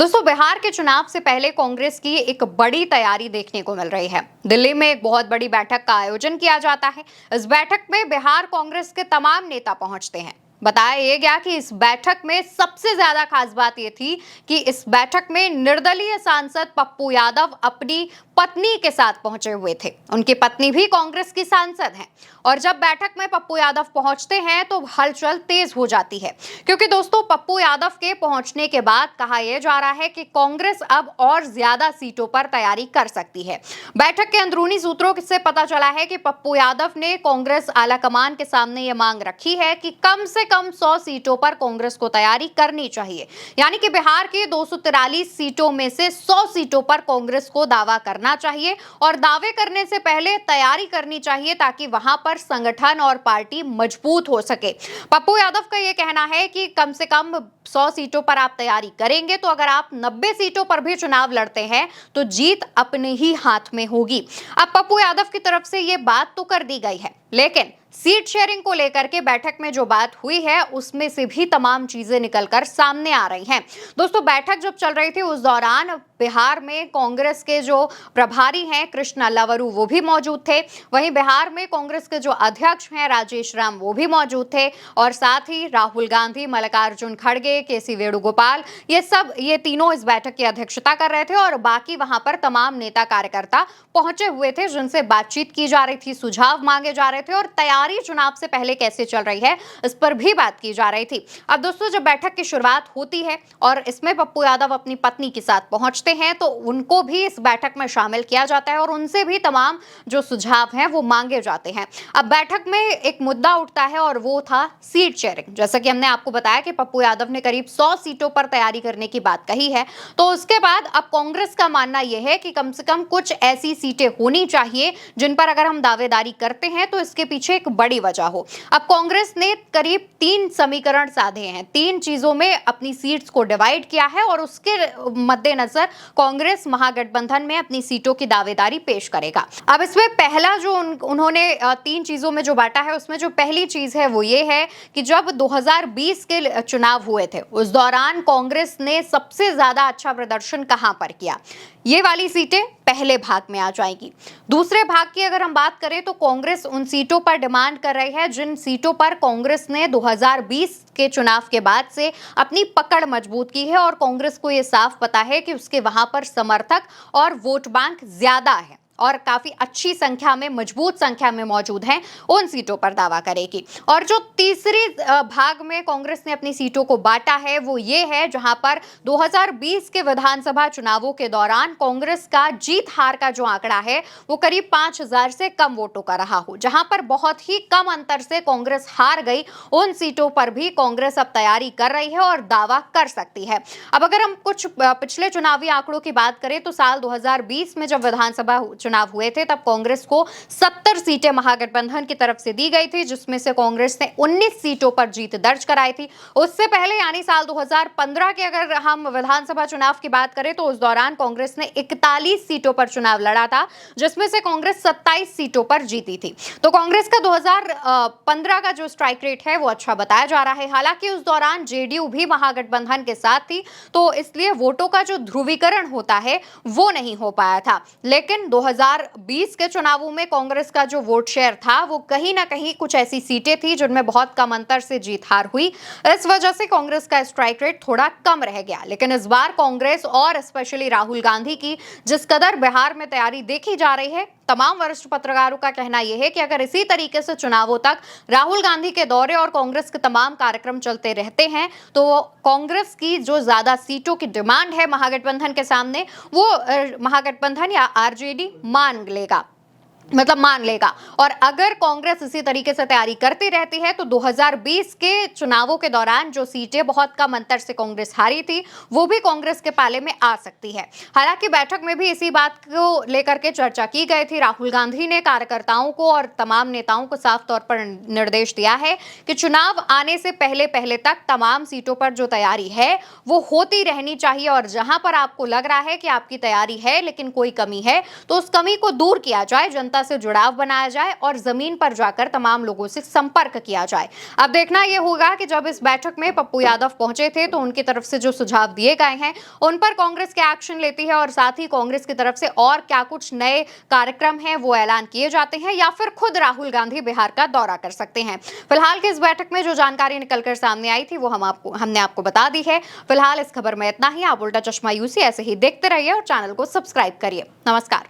दोस्तों, बिहार के चुनाव से पहले कांग्रेस की एक बड़ी तैयारी देखने को मिल रही है। दिल्ली में एक बहुत बड़ी बैठक का आयोजन किया जाता है। इस बैठक में बिहार कांग्रेस के तमाम नेता पहुंचते हैं। बताया यह गया कि इस बैठक में सबसे ज्यादा खास बात यह थी कि इस बैठक में निर्दलीय सांसद पप्पू यादव अपनी पत्नी के साथ पहुंचे हुए थे। उनकी पत्नी भी कांग्रेस की सांसद हैं और जब बैठक में पप्पू यादव पहुंचते हैं तो हलचल तेज हो जाती है, क्योंकि दोस्तों पप्पू यादव के पहुंचने के बाद कहा यह जा रहा है कि कांग्रेस अब और ज्यादा सीटों पर तैयारी कर सकती है। बैठक के अंदरूनी सूत्रों से पता चला है कि पप्पू यादव ने कांग्रेस आलाकमान के सामने यह मांग रखी है कि कम से कम 100 सीटों पर कांग्रेस को तैयारी करनी चाहिए, यानी कि बिहार की 243 सीटों में से 100 सीटों पर कांग्रेस को दावा करना चाहिए और दावे करने से पहले तैयारी करनी चाहिए ताकि वहां पर संगठन और पार्टी मजबूत हो सके। पप्पू यादव का यह कहना है कि कम से कम 100 सीटों पर आप तैयारी करेंगे तो अगर आप 90 सीटों पर भी चुनाव लड़ते हैं तो जीत अपने ही हाथ में होगी। अब पप्पू यादव की तरफ से यह बात तो कर दी गई है, लेकिन सीट शेयरिंग को लेकर के बैठक में जो बात हुई है उसमें से भी तमाम चीजें निकलकर सामने आ रही हैं। दोस्तों, बैठक जब चल रही थी उस दौरान बिहार में कांग्रेस के जो प्रभारी हैं कृष्णा लवरू वो भी मौजूद थे। वहीं बिहार में कांग्रेस के जो अध्यक्ष हैं राजेश राम वो भी मौजूद थे और साथ ही राहुल गांधी, मल्लिकार्जुन खड़गे, केसी वेणुगोपाल, ये तीनों इस बैठक की अध्यक्षता कर रहे थे और बाकी वहां पर तमाम नेता कार्यकर्ता पहुंचे हुए थे जिनसे बातचीत की जा रही थी, सुझाव मांगे जा रहे थे और तैयारी चुनाव से पहले कैसे चल रही है इस पर भी बात की जा रही थी। अब दोस्तों, जब बैठक की शुरुआत होती है और इसमें पप्पू यादव अपनी पत्नी के साथ पहुंचते हैं तो उनको भी इस बैठक में शामिल किया जाता है और उनसे भी तमाम जो सुझाव हैं वो मांगे जाते हैं। अब बैठक में एक मुद्दा उठता है और वो था सीट शेयरिंग। जैसा कि हमने आपको बताया कि पप्पू यादव ने करीब 100 सीटों पर तैयारी करने की बात कही है, तो उसके बाद अब कांग्रेस का मानना यह है कि कम से कम कुछ ऐसी सीटें होनी चाहिए जिन पर अगर हम दावेदारी करते हैं तो इसके पीछे एक बड़ी वजह हो। अब कांग्रेस ने करीब 3 समीकरण साधे हैं, 3 चीजों में अपनी सीट्स को डिवाइड किया है और उसके मद्देनजर कांग्रेस महागठबंधन में अपनी सीटों की दावेदारी पेश करेगा। अब इसमें पहला जो उन्होंने 3 चीजों में जो बांटा है उसमें जो पहली चीज है वो ये है कि जब 2020 के चुनाव हुए थे उस दौरान कांग्रेस ने सबसे ज्यादा अच्छा प्रदर्शन कहां पर किया, ये वाली सीटें पहले भाग में आ जाएंगी। दूसरे भाग की अगर हम बात करें तो कांग्रेस उन सीटों पर डिमांड कर रही है जिन सीटों पर कांग्रेस ने 2020 के चुनाव के बाद से अपनी पकड़ मजबूत की है और कांग्रेस को यह साफ पता है कि उसके वहां पर समर्थक और वोट बैंक ज्यादा है और काफी अच्छी संख्या में, मजबूत संख्या में मौजूद हैं, उन सीटों पर दावा करेगी। और जो तीसरी भाग में कांग्रेस ने अपनी सीटों को बांटा है वो ये है जहां पर 2020 के विधानसभा चुनावों के दौरान कांग्रेस का जीत हार का जो आंकड़ा है वो करीब 5000 से कम वोटों का रहा हो, जहां पर बहुत ही कम अंतर से कांग्रेस हार गई, उन सीटों पर भी कांग्रेस अब तैयारी कर रही है और दावा कर सकती है। अब अगर हम कुछ पिछले चुनावी आंकड़ों की बात करें तो साल 2020 में जब विधानसभा चुनाव हुए थे तब कांग्रेस को 70 सीटें महागठबंधन की तरफ से दी गई थी, जिसमें से कांग्रेस ने 19 सीटों पर जीत दर्ज कराई थी। उससे पहले यानी साल 2015 के अगर हम विधानसभा चुनाव की बात करें तो उस दौरान कांग्रेस ने 41 सीटों पर चुनाव लड़ा था, जिसमें से कांग्रेस 27 सीटों पर जीती थी। तो कांग्रेस का 2015 का जो स्ट्राइक रेट है वो अच्छा बताया जा रहा है। हालांकि उस दौरान जेडीयू भी महागठबंधन के साथ थी, तो इसलिए वोटों का जो ध्रुवीकरण होता है वो नहीं हो पाया था। लेकिन 2020 के चुनावों में कांग्रेस का जो वोट शेयर था वो कहीं ना कहीं कुछ ऐसी सीटें थी जिनमें बहुत कम अंतर से जीत हार हुई। इस वजह से कांग्रेस का स्ट्राइक रेट थोड़ा कम रह गया। लेकिन इस बार कांग्रेस और स्पेशली राहुल गांधी की जिस कदर बिहार में तैयारी देखी जा रही है, तमाम वरिष्ठ पत्रकारों का कहना यह है कि अगर इसी तरीके से चुनावों तक राहुल गांधी के दौरे और कांग्रेस के तमाम कार्यक्रम चलते रहते हैं तो कांग्रेस की जो ज्यादा सीटों की डिमांड है महागठबंधन के सामने वो महागठबंधन या आरजेडी मान लेगा। और अगर कांग्रेस इसी तरीके से तैयारी करती रहती है तो 2020 के चुनावों के दौरान जो सीटें बहुत कम अंतर से कांग्रेस हारी थी वो भी कांग्रेस के पाले में आ सकती है। हालांकि बैठक में भी इसी बात को लेकर के चर्चा की गई थी। राहुल गांधी ने कार्यकर्ताओं को और तमाम नेताओं को साफ तौर पर निर्देश दिया है कि चुनाव आने से पहले तक तमाम सीटों पर जो तैयारी है वो होती रहनी चाहिए और जहां पर आपको लग रहा है कि आपकी तैयारी है लेकिन कोई कमी है तो उस कमी को दूर किया जाए। जनता जनता से जुड़ाव बनाया जाए और जमीन पर जाकर तमाम लोगों से संपर्क किया जाए। अब देखना यह होगा कि जब इस बैठक में पप्पू यादव पहुंचे थे तो उनकी तरफ से जो सुझाव दिए गए हैं उन पर कांग्रेस क्या एक्शन लेती है और साथ ही कांग्रेस की तरफ से और क्या कुछ नए कार्यक्रम हैं वो ऐलान किए जाते हैं या फिर खुद राहुल गांधी बिहार का दौरा कर सकते हैं। फिलहाल की इस बैठक में जो जानकारी निकलकर सामने आई थी वो हमने आपको बता दी है। फिलहाल इस खबर में इतना ही। आप उल्टा चश्मा यूसी ऐसे ही देखते रहिए और चैनल को सब्सक्राइब करिए। नमस्कार।